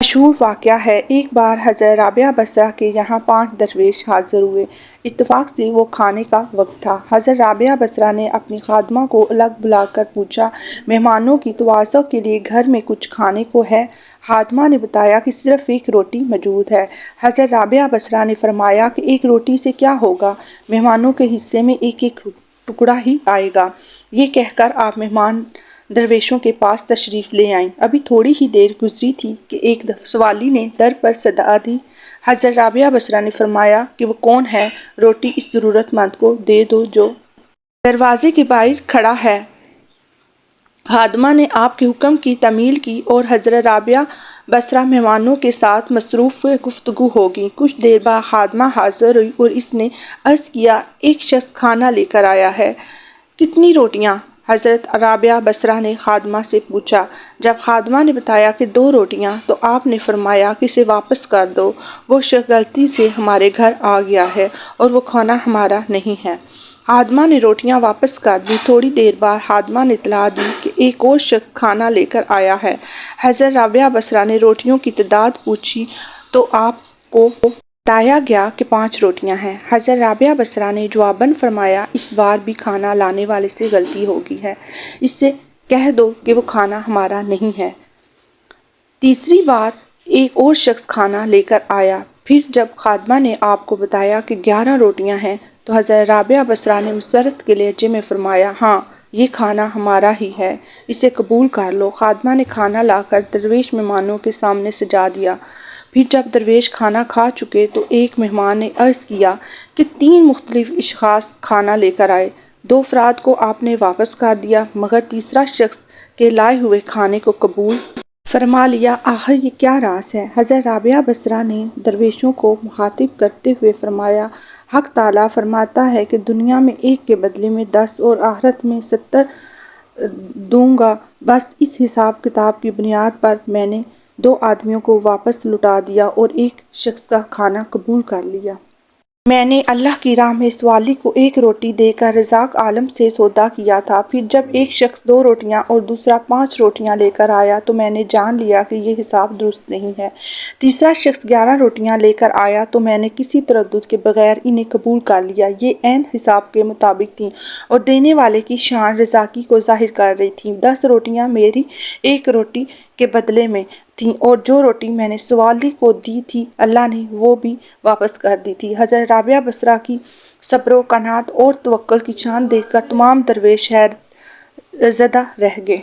مشہور واقعہ ہے، ایک بار حضرت رابعہ بصریہ کے یہاں 5 درویش حاضر ہوئے۔ اتفاق سے وہ کھانے کا وقت تھا۔ حضرت رابعہ بصریہ نے اپنی خادمہ کو الگ بلا کر پوچھا، مہمانوں کی تواضع کے لیے گھر میں کچھ کھانے کو ہے؟ خادمہ نے بتایا کہ صرف ایک روٹی موجود ہے۔ حضرت رابعہ بصریہ نے فرمایا کہ ایک روٹی سے کیا ہوگا، مہمانوں کے حصے میں ایک ایک ٹکڑا ہی آئے گا۔ یہ کہہ کر آپ مہمان درویشوں کے پاس تشریف لے آئیں۔ ابھی تھوڑی ہی دیر گزری تھی کہ ایک سوالی نے در پر صدا دی۔ حضرت رابعہ بصریہ نے فرمایا کہ وہ کون ہے؟ روٹی اس ضرورت مند کو دے دو جو دروازے کے باہر کھڑا ہے۔ خادمہ نے آپ کے حکم کی تعمیل کی اور حضرت رابعہ بصریہ مہمانوں کے ساتھ مصروف گفتگو ہو گئی۔ کچھ دیر بعد خادمہ حاضر ہوئی اور اس نے عرض کیا، ایک شخص کھانا لے کر آیا ہے، کتنی روٹیاں؟ حضرت رابعہ بصریہ نے خادمہ سے پوچھا۔ جب خادمہ نے بتایا کہ 2 روٹیاں، تو آپ نے فرمایا کہ اسے واپس کر دو، وہ شخص غلطی سے ہمارے گھر آ گیا ہے اور وہ کھانا ہمارا نہیں ہے۔ خادمہ نے روٹیاں واپس کر دی۔ تھوڑی دیر بعد خادمہ نے اطلاع دی کہ ایک اور شخص کھانا لے کر آیا ہے۔ حضرت رابعہ بصریہ نے روٹیوں کی تعداد پوچھی تو آپ کو بتایا گیا کہ 5 روٹیاں ہیں۔ حضرت رابعہ بصریہ نے جواباً فرمایا، اس بار بھی کھانا لانے والے سے غلطی ہو گئی ہے، اس سے کہہ دو کہ وہ کھانا ہمارا نہیں ہے۔ تیسری بار ایک اور شخص کھانا لے کر آیا۔ پھر جب خادمہ نے آپ کو بتایا کہ 11 روٹیاں ہیں، تو حضرت رابعہ بصریہ نے مسرت کے لہجے میں فرمایا، ہاں، یہ کھانا ہمارا ہی ہے، اسے قبول کر لو۔ خادمہ نے کھانا لا کر درویش مہمانوں کے سامنے سجا دیا۔ پھر جب درویش کھانا کھا چکے تو ایک مہمان نے عرض کیا کہ 3 مختلف اشخاص کھانا لے کر آئے، 2 افراد کو آپ نے واپس کر دیا، مگر تیسرا شخص کے لائے ہوئے کھانے کو قبول فرما لیا، آخر یہ کیا راز ہے؟ حضرت رابعہ بصریہ نے درویشوں کو مخاطب کرتے ہوئے فرمایا، حق تعالیٰ فرماتا ہے کہ دنیا میں 1 کے بدلے میں 10 اور آخرت میں 70 دوں گا۔ بس اس حساب کتاب کی بنیاد پر میں نے 2 آدمیوں کو واپس لوٹا دیا اور ایک شخص کا کھانا قبول کر لیا۔ میں نے اللہ کی راہ میں سوالی کو 1 روٹی دے کر رزاق عالم سے سودا کیا تھا۔ پھر جب ایک شخص 2 روٹیاں اور دوسرا 5 روٹیاں لے کر آیا تو میں نے جان لیا کہ یہ حساب درست نہیں ہے۔ تیسرا شخص 11 روٹیاں لے کر آیا تو میں نے کسی تردد کے بغیر انہیں قبول کر لیا۔ یہ عین حساب کے مطابق تھیں اور دینے والے کی شان رزاقی کو ظاہر کر رہی تھیں۔ 10 روٹیاں میری 1 روٹی کے بدلے میں تھیں اور جو روٹی میں نے سوالی کو دی تھی اللہ نے وہ بھی واپس کر دی تھی۔ حضرت رابعہ بصریہ کی صبر و قناعت اور توکل کی شان دیکھ کر تمام درویش حیرت زدہ رہ گئے۔